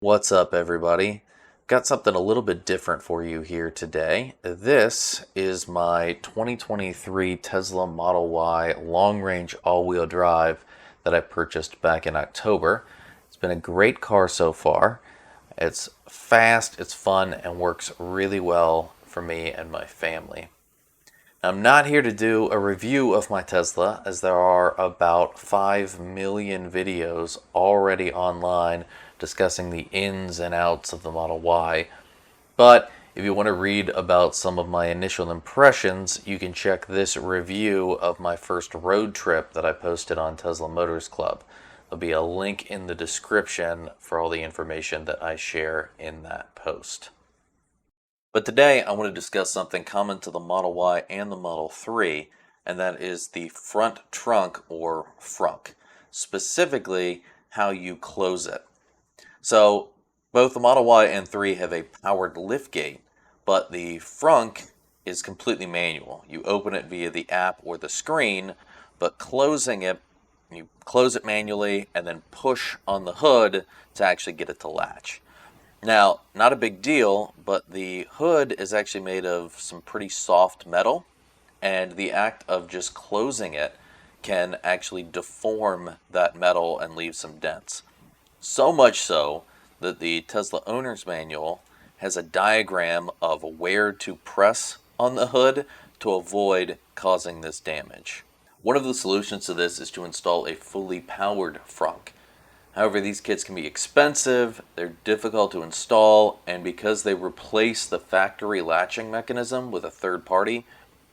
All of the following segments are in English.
What's up, everybody? Got something a little bit different for you here today. This is my 2023 Tesla Model Y long-range all-wheel drive that I purchased back in October. It's been a great car so far. It's fast, it's fun, and works really well for me and my family. I'm not here to do a review of my Tesla, as there are about 5 million videos already online discussing the ins and outs of the Model Y. But if you want to read about some of my initial impressions, you can check this review of my first road trip that I posted on Tesla Motors Club. There'll be a link in the description for all the information that I share in that post. But today I want to discuss something common to the Model Y and the Model 3, and that is the front trunk, or frunk. Specifically, how you close it. So both the Model Y and 3 have a powered liftgate, but the frunk is completely manual. You open it via the app or the screen, but closing it, you close it manually and then push on the hood to actually get it to latch. Now, not a big deal, but the hood is actually made of some pretty soft metal, and the act of just closing it can actually deform that metal and leave some dents. So much so that the Tesla owner's manual has a diagram of where to press on the hood to avoid causing this damage. One of the solutions to this is to install a fully powered frunk. However, these kits can be expensive, they're difficult to install, and because they replace the factory latching mechanism with a third party,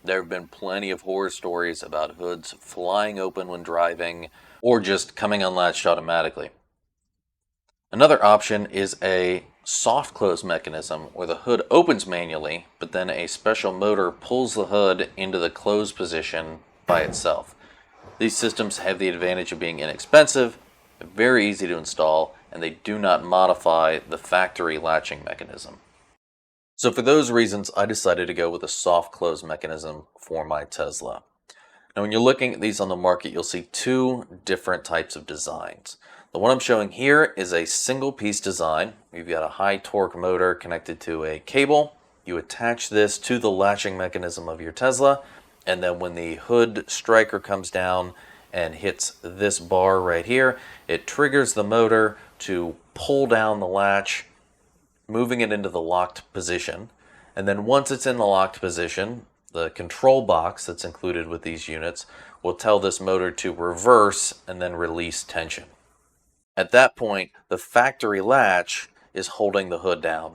there have been plenty of horror stories about hoods flying open when driving or just coming unlatched automatically. Another option is a soft close mechanism where the hood opens manually, but then a special motor pulls the hood into the closed position by itself. These systems have the advantage of being inexpensive, very easy to install, and they do not modify the factory latching mechanism. So for those reasons, I decided to go with a soft close mechanism for my Tesla. Now when you're looking at these on the market, you'll see two different types of designs. The one I'm showing here is a single piece design. You've got a high torque motor connected to a cable. You attach this to the latching mechanism of your Tesla, and then when the hood striker comes down and hits this bar right here, it triggers the motor to pull down the latch, moving it into the locked position. And then once it's in the locked position, the control box that's included with these units will tell this motor to reverse and then release tension. At that point, the factory latch is holding the hood down,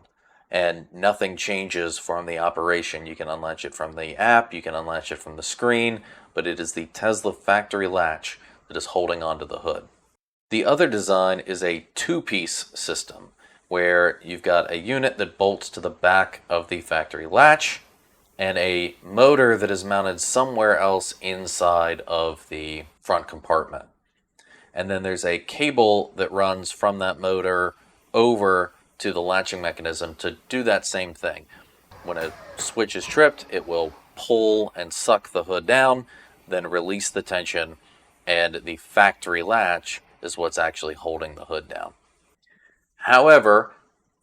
and nothing changes from the operation. You can unlatch it from the app, you can unlatch it from the screen, but it is the Tesla factory latch that is holding onto the hood. The other design is a two-piece system, where you've got a unit that bolts to the back of the factory latch, and a motor that is mounted somewhere else inside of the front compartment. And then there's a cable that runs from that motor over to the latching mechanism to do that same thing. When a switch is tripped, it will pull and suck the hood down, then release the tension, and the factory latch is what's actually holding the hood down. However,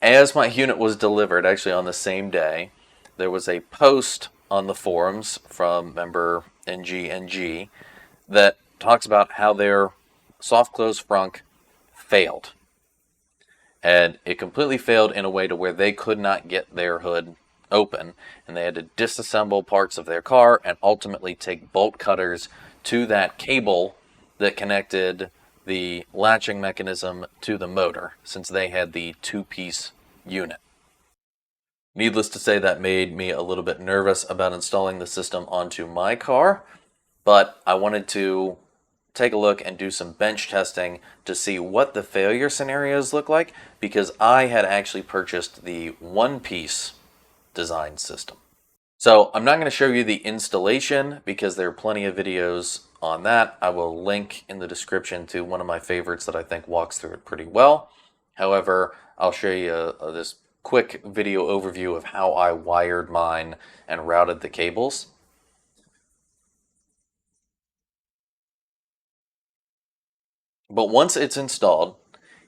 as my unit was delivered, actually on the same day, there was a post on the forums from member NGNG that talks about how their soft close frunk failed. And it completely failed in a way to where they could not get their hood open, and they had to disassemble parts of their car and ultimately take bolt cutters to that cable that connected the latching mechanism to the motor, since they had the two-piece unit. Needless to say, that made me a little bit nervous about installing the system onto my car, but I wanted to take a look and do some bench testing to see what the failure scenarios look like, because I had actually purchased the one-piece design system. So I'm not going to show you the installation because there are plenty of videos on that. I will link in the description to one of my favorites that I think walks through it pretty well. However, I'll show you this quick video overview of how I wired mine and routed the cables. But once it's installed,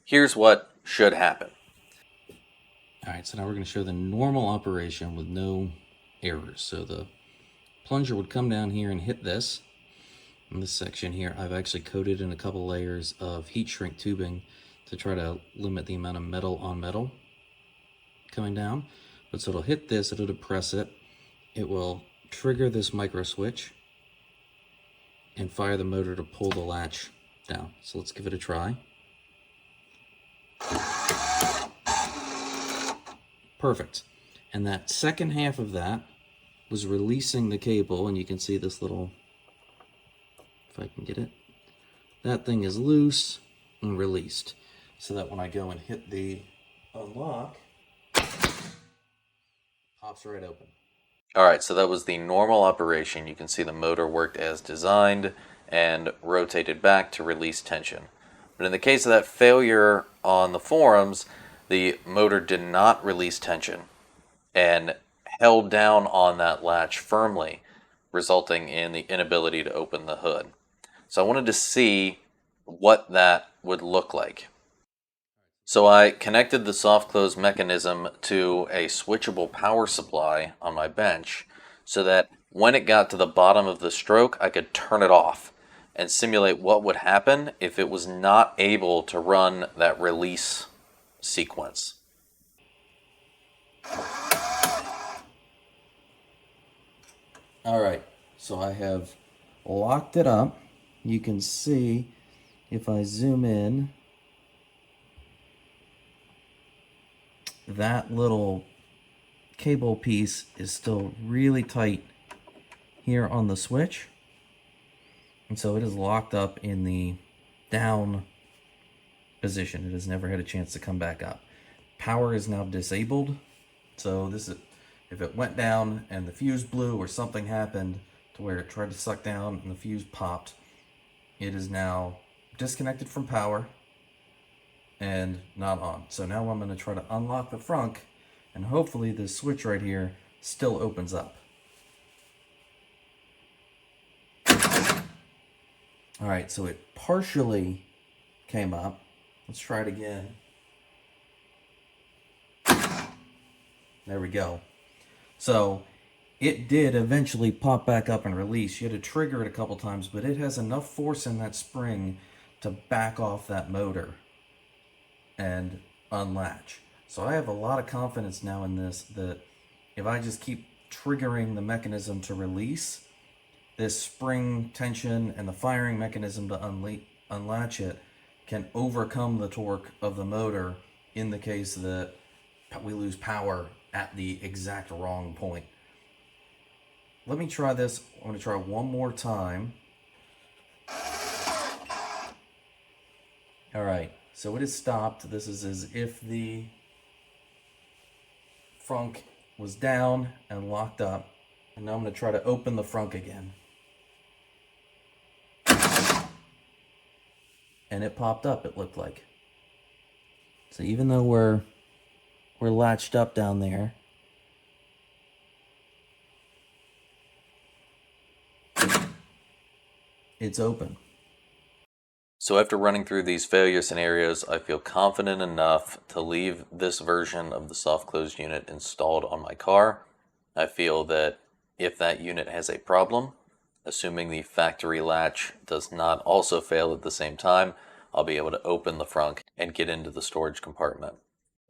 here's what should happen. All right, so now we're going to show the normal operation with no errors. So the plunger would come down here and hit this. In this section here, I've actually coated in a couple layers of heat shrink tubing to try to limit the amount of metal on metal coming down. But so it'll hit this, it'll depress it, it will trigger this micro switch and fire the motor to pull the latch down. So let's give it a try. Perfect. And that second half of that was releasing the cable, and you can see this little, if I can get it, that thing is loose and released, so that when I go and hit the unlock, pops right open. All right, so that was the normal operation. You can see the motor worked as designed and rotated back to release tension. But in the case of that failure on the forums, the motor did not release tension and held down on that latch firmly, resulting in the inability to open the hood. So I wanted to see what that would look like. So I connected the soft close mechanism to a switchable power supply on my bench so that when it got to the bottom of the stroke, I could turn it off and simulate what would happen if it was not able to run that release sequence. All right, so I have locked it up. You can see if I zoom in, that little cable piece is still really tight here on the switch. And so it is locked up in the down position. It has never had a chance to come back up. Power is now disabled. So this is, if it went down and the fuse blew or something happened to where it tried to suck down and the fuse popped, it is now disconnected from power and not on. So now I'm going to try to unlock the frunk, and hopefully this switch right here still opens up. All right, so it partially came up. Let's try it again. There we go. So it did eventually pop back up and release. You had to trigger it a couple times, but it has enough force in that spring to back off that motor and unlatch. So I have a lot of confidence now in this, that if I just keep triggering the mechanism to release, this spring tension and the firing mechanism to unlatch it can overcome the torque of the motor in the case that we lose power at the exact wrong point. Let me try this. I'm going to try one more time. All right, so it is stopped. This is as if the frunk was down and locked up. And now I'm going to try to open the frunk again. And it popped up, it looked like. So even though we're latched up down there, it's open. So after running through these failure scenarios, I feel confident enough to leave this version of the soft closed unit installed on my car. I feel that if that unit has a problem, assuming the factory latch does not also fail at the same time, I'll be able to open the frunk and get into the storage compartment.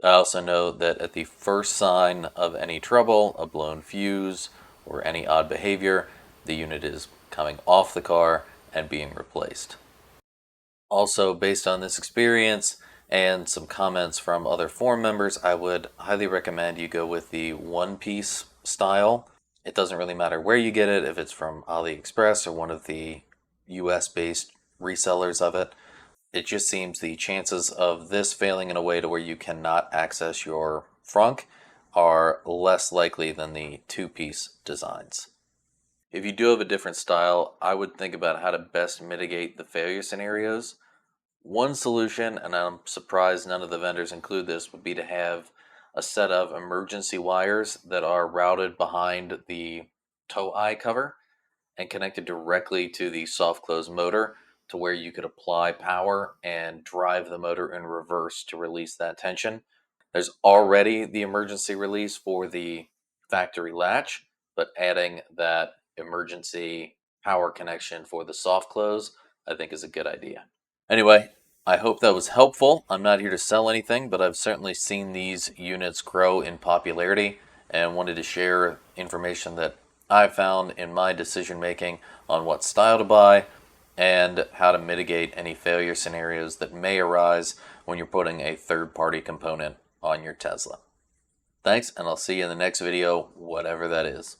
I also know that at the first sign of any trouble, a blown fuse, or any odd behavior, the unit is coming off the car and being replaced. Also, based on this experience and some comments from other forum members, I would highly recommend you go with the one-piece style. It doesn't really matter where you get it, if it's from AliExpress or one of the US-based resellers of it. It just seems the chances of this failing in a way to where you cannot access your frunk are less likely than the two-piece designs. If you do have a different style, I would think about how to best mitigate the failure scenarios. One solution, and I'm surprised none of the vendors include this, would be to have a set of emergency wires that are routed behind the tow eye cover and connected directly to the soft close motor, to where you could apply power and drive the motor in reverse to release that tension. There's already the emergency release for the factory latch, but adding that emergency power connection for the soft close, I think is a good idea. Anyway, I hope that was helpful. I'm not here to sell anything, but I've certainly seen these units grow in popularity and wanted to share information that I found in my decision making on what style to buy and how to mitigate any failure scenarios that may arise when you're putting a third-party component on your Tesla. Thanks, and I'll see you in the next video, whatever that is.